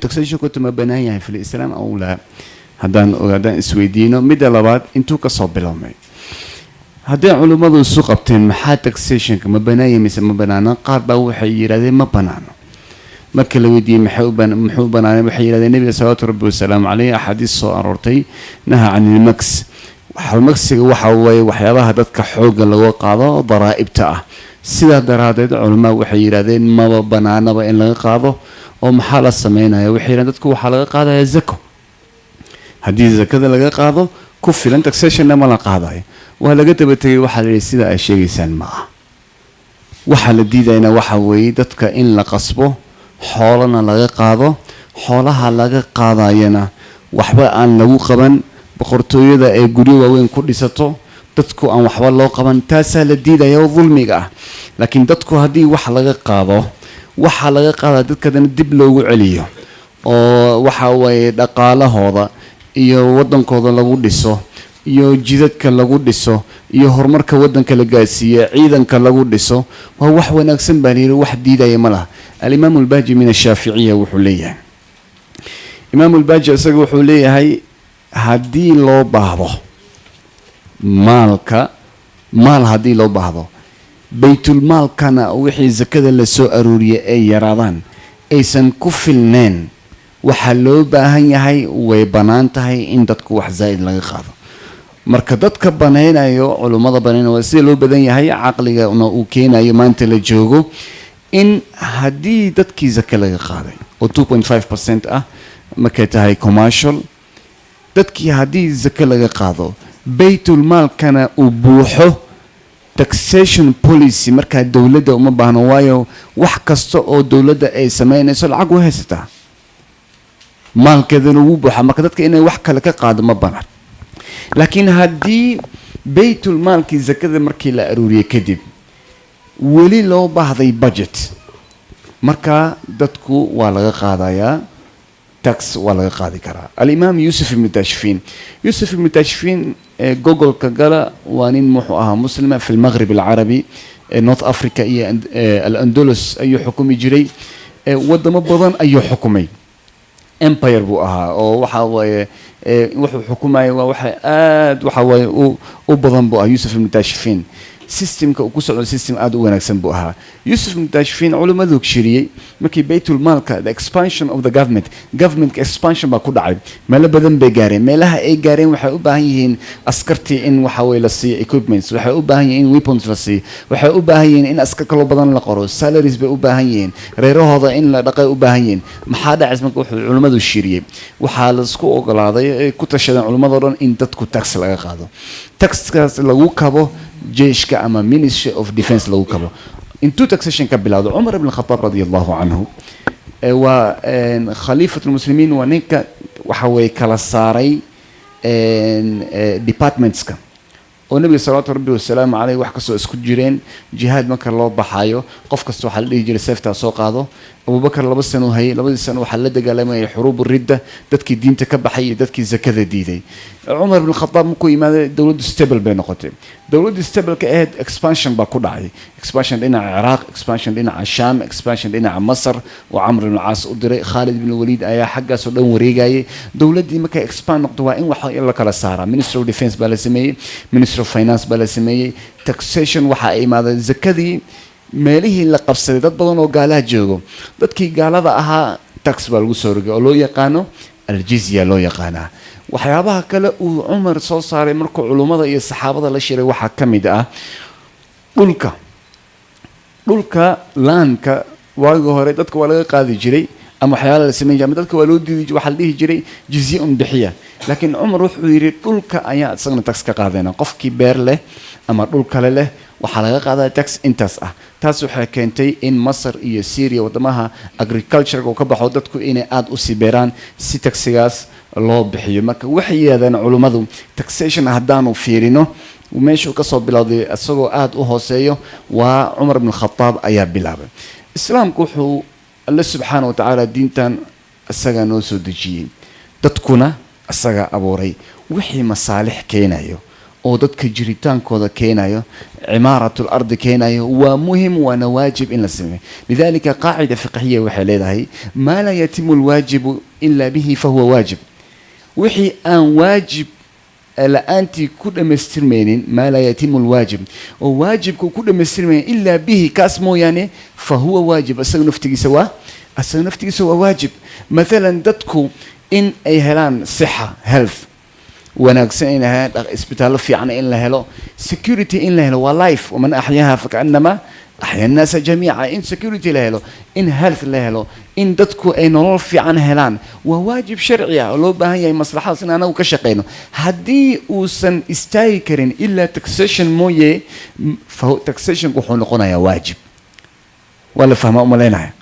taxation كنت ما بنايا في الإسلام أو لا هدان إسويدينو مدة لبعض انتو كصوب بلومي هدان علماء السوق بتن محا taxation كما بنايا مثل ما بنانا قاربا وحيير هذا ما بنانا ما كلا ودي محوبا على بحير هذا النبي صلى الله عليه وسلم عليه أحاديث صارتي نهى عن المكس المكس وحوي وحيابها دتك حوق اللي وقعه ضرائب تاعه سيدا درادد علماء وحير هذا ما بنانا بإن لقى قاضه ومحال السمينة وحير دتك وحلقة قاضه يزكو هذه الزكاة لقى قاضه كفي لن تكسشن ما لقى قاضه وهلا قلت بتري وحل سيدا الشيء سلمى وحل الديدة هنا وحوي دتك إن لقصبه xoolana laga qaado xoolaha laga qaadayana waxba aan lagu qaban boqortooyada ee guri waaweyn ku dhisato dadku aan waxba loo qaban taasa la diidayo dulmiga ah laakiin dadku hadii wax laga qaado waxa laga qaada dadkana dib loogu celiyo oo waxa way dhaqaalahooda iyo wadankooda lagu dhiso iyo jidadka lagu dhiso iyo horumarka wadanka la gaarsiiyo ciidanka lagu dhiso waa wax wanaagsan baan yiri wax diidaya malaha الإمام الباجي من الشافعية وحلية إمام الباجي أسأل وحلية هاي هدي لو بعضه مالك مال هدي لو بعضه بيت المال كان وحي زكاة لسوء أرورية أي يرادان أي سنكفلنين وحلو باهن هاي وبنانت هاي إن دتك wax زايد laga qaado marka dadka banaynayo culimada banaynayo si loo badan yahay aqliga uu keenayo maanta la joogo in hadii dadkii zaka laga qaaday oo 2.5% ah markay tahay commercial dadkii hadii zaka laga qaado baytul maal kana uu buuxo taxation policy marka dawladda uma baahno waayo wax kasta oo dawladda ay sameynayso lacag u haysataa maalkeedana uu buuxa marka dadka inay wax kale ka qaado ma baahan laakiin hadii baytul maalkii zakada markii la aruuriyay kadib weli loo baahday budget marka dadku waa laga qaadayaa tax waa laga qaadi karaa al-imam Yusuf ibn Tashfin Google ka gala waa nin muxuu ahaa muslima fi al-Maghrib al-Arabi North Africa iyo al-Andalus ayuu xukumi jiray wadamo badan ayuu xukumay empire buu ahaa oo waxa way wuxuu xukumay waa waxa way u badan buu Yusuf ibn Tashfin systemka uu ku socdo system aad u wanaagsan buu ahaa Yusuf ibn Tashfin culimadu shiriyay markii baytul maalka the expansion of the government expansion ba ku dhacay meel badan bay gaareen meelaha ay gaareen waxay u baahan yihiin askartii in waxa way la siiyo equipments waxay u baahan yihiin weapons la siiyo waxay u baahan yihiin in askar kale badan la qoro salaries bay u baahan yihiin reerahooda in la dhaqay u baahan yihiin maxaa dhacay markii wuxuu culimadu shiriyay waxa la isku ogolaaday ku tashadeen culimada dhan in dadku tax laga qaado taxkaas lagu kabo جيشك أما Ministry of Defense لو كبر انتو taxation كبلاد عمر بن الخطاب رضي الله عنه وخليفة المسلمين ونيك وحوي كالساري departments كم والنبي صلى الله عليه وسلم عليه وحكسو اسكو جيرين جهاد مكر الله بحايو قف كسو حل يجري سيفتا سوق هذا أبو بكر لبس سنو هي لبس سنو حل دقال ما حروب الردة دتكي دين تكبحي دتكي زكاة ديدي عمر بن الخطاب مكو إمادة دولة ستيبل بين نقطتين دولة ستيبل كأهد expansion باكود عادي expansion لنا العراق expansion لنا على الشام expansion لنا على مصر وعمرو بن العاص ودري خالد بن الوليد أيا حقا سودان وريجاي دولة دي مكا expand نقطة وإن وحا إلا كلا سارة Ministry of Defense بلا سمية Ministry of Finance بلا سمية taxation وحا إمادة زكاة meelihii la qabsaday dad badan oo gaalaha joogo dadkii gaalada ahaa tax baa lagu soo rogay oo loo yaqaano al-jizya loo yaqaana waxyaabaha kale uu Umar soo saaray markuu culimada iyo saxaabada la shiray waxa kamid ah dhulka laanka waaga hore dadka waa laga qaadi jiray ama waxyaalaha la sameeyay ama dadka waa loo diiday waxa la dhihi jiray jizya bixiya laakiin Umar wuxuu yiri dhulka ayaa asagna tax ka qaadayna qofkii beer leh ama dhul kale leh waxa laga qaadaa tax intaas ah taas waxay keentay in Masar iyo Syria wadamaha agriculture oo ka baxo dadku inay aad u sibeeraan si taxigaas loo bixiyo marka waxay yeedaan culimadu taxation haddaanu fiirino وماشي وكسر بلادي أسرع أحد أهوسيه وعمر بن الخطاب أياب بلابه الإسلام كحو الله سبحانه وتعالى دين تان السجا نوسو دجين تتكونا السجا أبوري وحي مصالح كينايو oo dadka jiritaankooda keenayo cimaaratul ardi keenayo waa muhim waana waajib in la sameeyo lidalika qaacida fiqhiya waxay leedahay ma la yatimu alwaajibu illa bihi fahuwa waajib wixii aan waajib la'aantii ku dhamaystirmaynin ma la yatimu alwaajib oo waajibku ku dhamaystirmaynin illa bihi kaas mooyaane fahuwa waajib asaga naftigiisa waa waajib mathalan dadku in ay helaan sixa health wanaagsan in la helo isbitaallo fiican in la helo security in la helo waa life waman axyaha fakaannama axya annaasa jamiica in security la helo in health la helo in dadku ay nolol fiican helaan waa waajib sharci ah oo loo baahan yahay maslaxadaas in anagu ka shaqeyno haddii uusan istaagi karin ilaa taxation mooye taxationku wuxuu noqonayaa waajib waa la fahmaa umaleynaya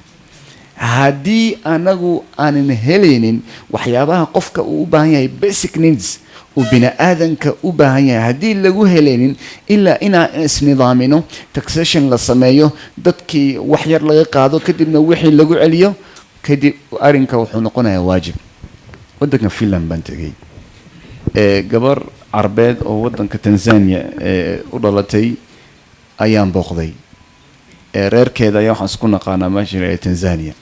haddii anagu aanan helaynin waxyaabaha qofka uu u baahan yahay basic needs uu bini aadanka u baahan yahay haddii lagu helaynin ilaa inaan isnidaamino taxation la sameeyo dadkii wax yar laga qaado kadibna wixii lagu celiyo kadib arrinka wuxuu noqonayaa waajib waddanka Finland baan tegay gabar carbeed oo waddanka Tanzania u dhalatay ayaan booqday reerkeeda ayaa waxaan isku naqaanaa meesha Tanzania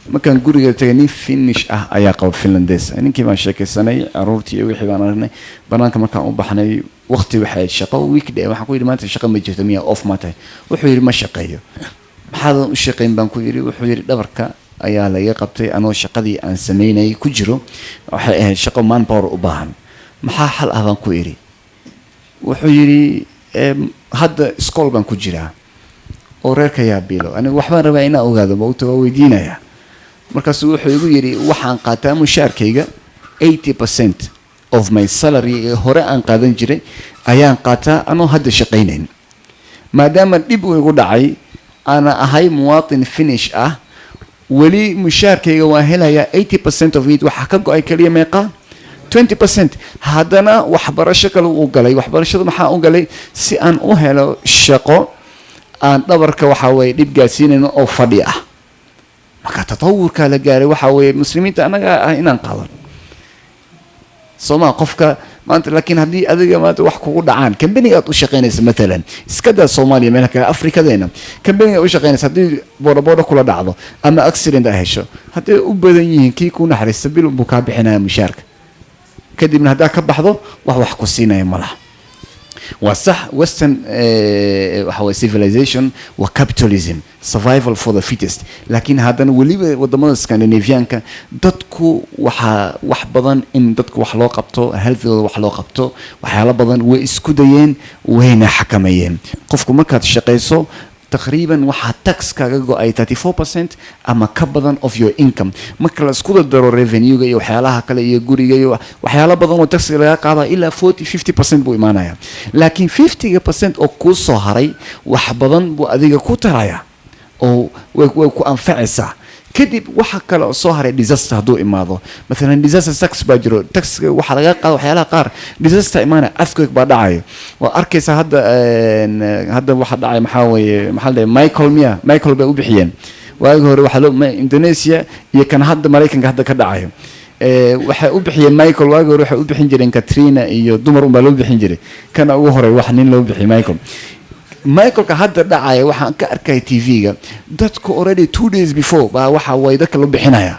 markaan guriga tagay nin Finnish ah ayaa qaba Finlandees ninkii baan sheekaysanay aroortii wixii baan aragnay banaanka markaan u baxnay waqti waxay shaqo weekday waxaan ku yiri maanta shaqo ma jirto miya off ma tahay wuxuu yiri ma shaqeeyo maxaad u shaqeyn baan ku yiri wuxuu yiri dhabarka ayaa laga qabtay anoo shaqadii aan sameynay ku jiro waxay ahayd shaqo manpower u baahan maxaa xal ah baan ku yiri wuxuu yiri hadda iskool baan ku jiraa oo reerka yaa biilo aniga waxbaan rabaa inaan ogaado ma u tago weydiinaya markaas wuxuu igu yiri waxaan qaataa mushaarkayga 80% of my salary hore aan qaadan jiray ayaan qaataa anoo hadda shaqeynayn maadaama dib uu igu dhacay ana ahay muwaadin Finnish ah wali mushaarkayga waa helayaa 80% of it waxa ka go'ay kaliya meeqa 20% haddana waxbarasho kale uu galay waxbarashada maxaa u galay si aan u helo shaqo aan dhabarka waxa way dib gaarsiinayno oo fadhi ah marka tatawurka la gaaray waxa way muslimiinta anaga ah inaan qaadan Soma qofka maanta laakiin haddii adiga maanta wax kugu dhacaan company aad u shaqeynaysa مثلا iska daa Soomaaliya meel kale Afrikadeena company aad u shaqeynaysa haddii boodabooda kula dhacdo ama accident ay hesho haddii u badan yihiin kii ku naxariista bil buu ka bixinaya mushaarka kadibna hadaa ka baxdo wax ku siinaya malaha وصح western how civilization وcapitalism survival for the fittest لكن هذا ولي wadamada Scandinavianka dadku wax badan in dadku wax loo qabto healthooda wax loo qabto waxyaalo badan way isku dayeen wayna xakameeyeen qofku markaad shaqeyso تقريبا waxa tax kaga go'ay 34% ama ka badan of your income marka la isku daro revenue iyo waxyaalaha kale iyo guriga iyo waxyaalo badan oo tax laga qaado ilaa 40-50% buu imaanaya laakiin 50% oo ku soo haray wax badan buu adiga ku taraya oo way ku anfacaysaa kadib waxa kale oo soo haray disaster haduu imaado mesela disaster tax bajiro tax waxa laga qaado waxyaalaha qaar disaster imaana earthquake baa dhacayo waa arkaysa hadda waxa dhacay maxaa la Michael bay u bixiyeen waagi hore waxa loo Indonesia iyo kan hadda Mareykanka hadda ka dhacayo waxa u bixiyeen Michael waagi hore waxa u bixin jireen Katrina iyo dumar un baa loo bixin jiray kana ugu hore wax nin loo bixiyay Michael ka hadda dhacay waxaan ka arkay TV-ga dadku already 2 days before baa waxa way dadka loo bixinaya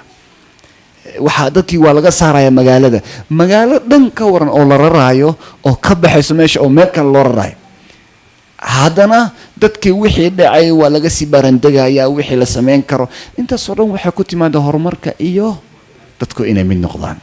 waxa dadkii waa laga saaraya magaalo dhan ka waran oo la raraayo oo ka baxayso meesha oo meel kale loo rarayo haddana dadkii wixii dhacay waa laga sii barandagaya wixii la sameyn karo intaas oo dhan waxa ku timaada horumarka iyo dadku inay mid noqdaan